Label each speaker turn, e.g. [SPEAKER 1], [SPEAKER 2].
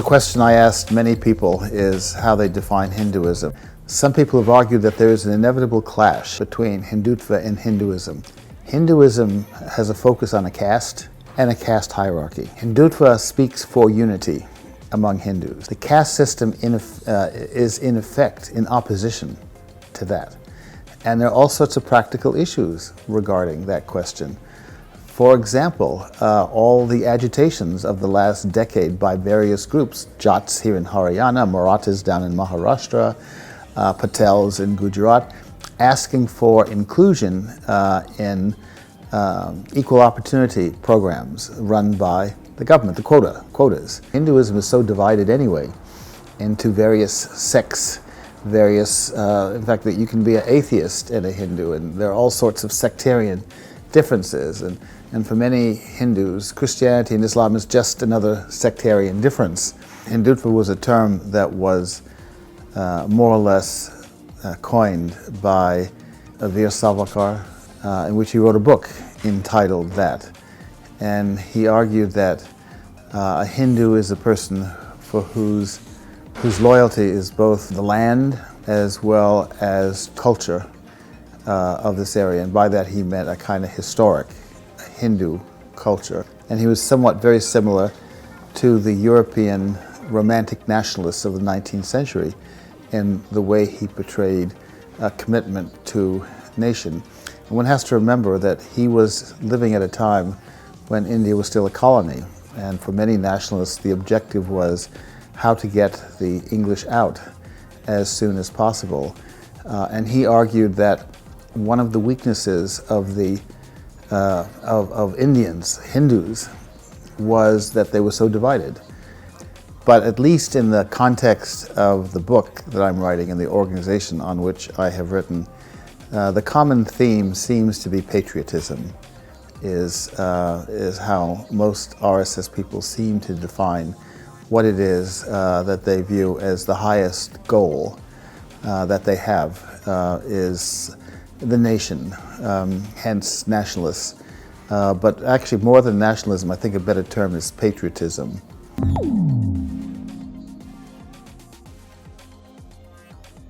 [SPEAKER 1] question I asked many people is how they define Hinduism. Some people have argued that there is an inevitable clash between Hindutva and Hinduism. Hinduism has a focus on a caste and a caste hierarchy. Hindutva speaks for unity among Hindus. The caste system is in effect in opposition to that. And there are all sorts of practical issues regarding that question. For example, all the agitations of the last decade by various groups, Jats here in Haryana, Marathas down in Maharashtra, Patels in Gujarat, asking for inclusion in equal opportunity programs run by the government, the quotas. Hinduism is so divided anyway into various sects, in fact, that you can be an atheist and a Hindu, and there are all sorts of sectarian differences. And for many Hindus, Christianity and Islam is just another sectarian difference. Hindutva was a term that was more or less coined by Veer Savarkar, in which he wrote a book entitled that. And he argued that a Hindu is a person for whose loyalty is both the land as well as culture of this area. And by that he meant a kind of historic Hindu culture. And he was somewhat very similar to the European romantic nationalists of the 19th century in the way he portrayed a commitment to nation. And one has to remember that he was living at a time when India was still a colony. And for many nationalists, the objective was how to get the English out as soon as possible. And he argued that one of the weaknesses of Indians, Hindus, was that they were so divided. But at least in the context of the book that I'm writing and the organization on which I have written, the common theme seems to be patriotism, is how most RSS people seem to define what it is that they view as the highest goal that they have is the nation, hence nationalists. But actually more than nationalism, I think a better term is patriotism.